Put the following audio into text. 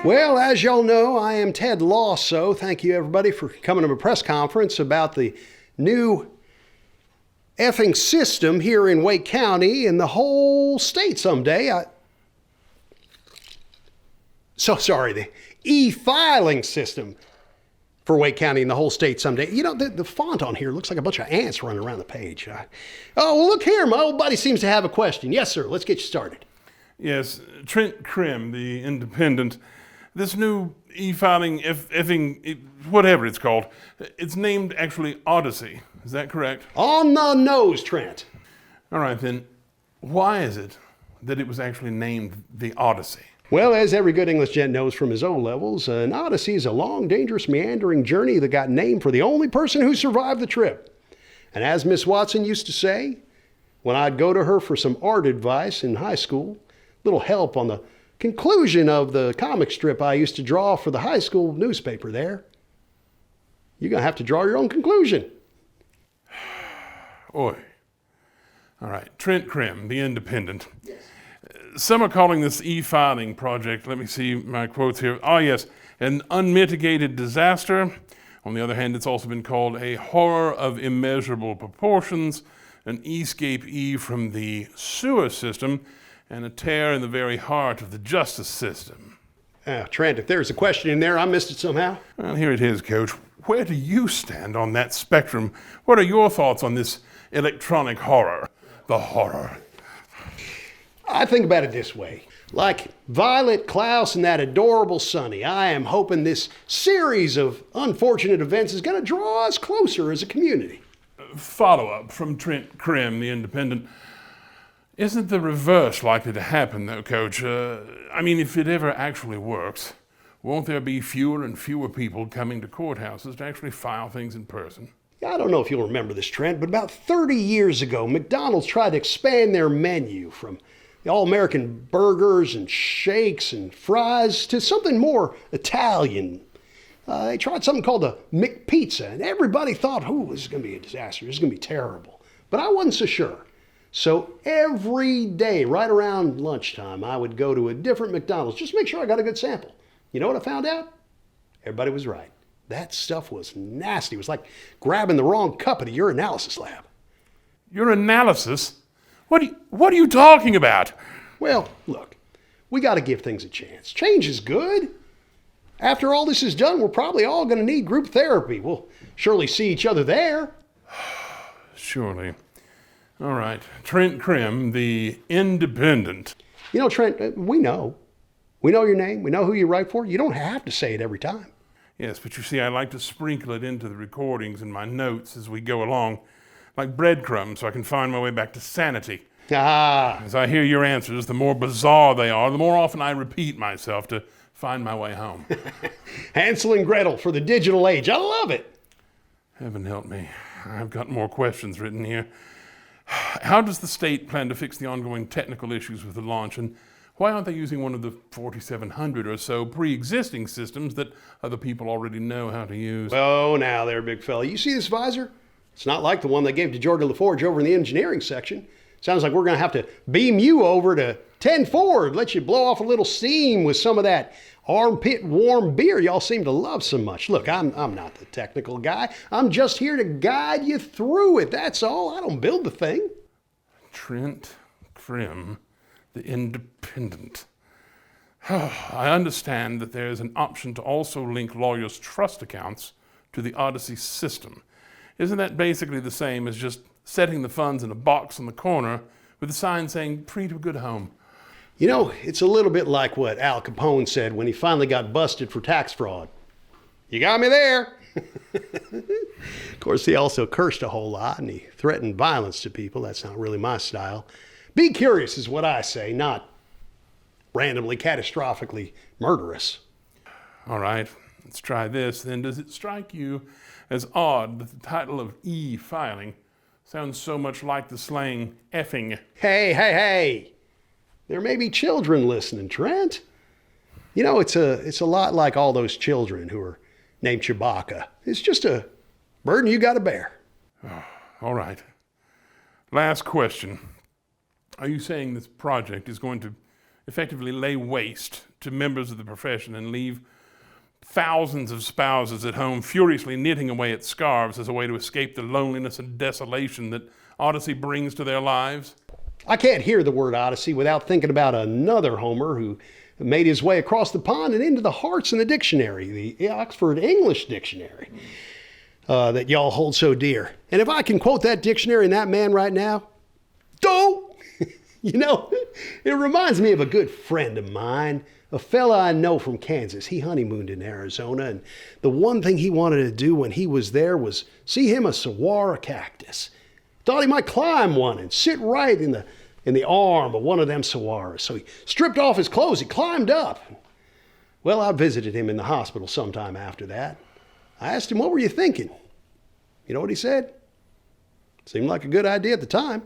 Well, as y'all know, I am Ted Lawsso. Thank you, everybody, for coming to my press conference about the new effing system here in Wake County and the whole state someday. The e-filing system for Wake County and the whole state someday. You know, the font on here looks like a bunch of ants running around the page. Oh, well, look here. My old buddy seems to have a question. Yes, sir. Let's get you started. Yes, Trent Crimm, the Independent. This new e-filing, whatever it's called, it's named actually Odyssey. Is that correct? On the nose, Trent. All right, then, why is it that it was actually named the Odyssey? Well, as every good English gent knows from his O-levels, an odyssey is a long, dangerous, meandering journey that got named for the only person who survived the trip. And as Miss Watson used to say, when I'd go to her for some art advice in high school, little help on the conclusion of the comic strip I used to draw for the high school newspaper there, you're going to have to draw your own conclusion. Oi. All right, Trent Crimm, the Independent. Yes. Some are calling this e-filing project, let me see my quotes here. Oh yes, an unmitigated disaster. On the other hand, it's also been called a horror of immeasurable proportions, an escapee from the sewer system, and a tear in the very heart of the justice system. Trent, if there's a question in there, I missed it somehow. Well, here it is, Coach. Where do you stand on that spectrum? What are your thoughts on this electronic horror? The horror. I think about it this way. Like Violet, Klaus, and that adorable Sonny, I am hoping this series of unfortunate events is going to draw us closer as a community. Follow-up from Trent Crimm, the Independent. Isn't the reverse likely to happen, though, Coach? If it ever actually works, won't there be fewer and fewer people coming to courthouses to actually file things in person? I don't know if you'll remember this, Trent, but about 30 years ago, McDonald's tried to expand their menu from the all-American burgers and shakes and fries to something more Italian. They tried something called a McPizza, and everybody thought, this is going to be a disaster. This is going to be terrible. But I wasn't so sure. So every day, right around lunchtime, I would go to a different McDonald's just to make sure I got a good sample. You know what I found out? Everybody was right. That stuff was nasty. It was like grabbing the wrong cup at a urinalysis lab. Urinalysis? What are you talking about? Well, look, we got to give things a chance. Change is good. After all this is done, we're probably all going to need group therapy. We'll surely see each other there. Surely. All right, Trent Crimm, the Independent. You know, Trent, we know. We know your name. We know who you write for. You don't have to say it every time. Yes, but you see, I like to sprinkle it into the recordings and my notes as we go along, like breadcrumbs, so I can find my way back to sanity. As I hear your answers, the more bizarre they are, the more often I repeat myself to find my way home. Hansel and Gretel for the digital age. I love it. Heaven help me. I've got more questions written here. How does the state plan to fix the ongoing technical issues with the launch, and why aren't they using one of the 4,700 or so pre-existing systems that other people already know how to use? Oh, now there, big fella. You see this visor? It's not like the one they gave to Georgia LaForge over in the engineering section. Sounds like we're going to have to beam you over to 10 Ford, let you blow off a little steam with some of that armpit warm beer y'all seem to love so much. Look, I'm not the technical guy. I'm just here to guide you through it. That's all. I don't build the thing. Trent Crimm, the Independent. I understand that there is an option to also link lawyers' trust accounts to the Odyssey system. Isn't that basically the same as just setting the funds in a box in the corner with a sign saying, "Free to a good home"? You know, it's a little bit like what Al Capone said when he finally got busted for tax fraud. You got me there. Of course, he also cursed a whole lot and he threatened violence to people. That's not really my style. Be curious is what I say, not randomly, catastrophically murderous. All right, let's try this then. Does it strike you as odd that the title of e-filing sounds so much like the slang effing? Hey. There may be children listening, Trent. You know, it's a lot like all those children who are named Chewbacca. It's just a burden you got to bear. Oh, all right. Last question. Are you saying this project is going to effectively lay waste to members of the profession and leave thousands of spouses at home furiously knitting away at scarves as a way to escape the loneliness and desolation that Odyssey brings to their lives? I can't hear the word Odyssey without thinking about another Homer who made his way across the pond and into the hearts in the dictionary, the Oxford English Dictionary, that y'all hold so dear. And if I can quote that dictionary and that man right now, you know, it reminds me of a good friend of mine, a fella I know from Kansas. He honeymooned in Arizona, and the one thing he wanted to do when he was there was see him a saguaro cactus. Thought he might climb one and sit right in the arm of one of them saguaros. So he stripped off his clothes, he climbed up. Well, I visited him in the hospital sometime after that. I asked him, what were you thinking? You know what he said? Seemed like a good idea at the time.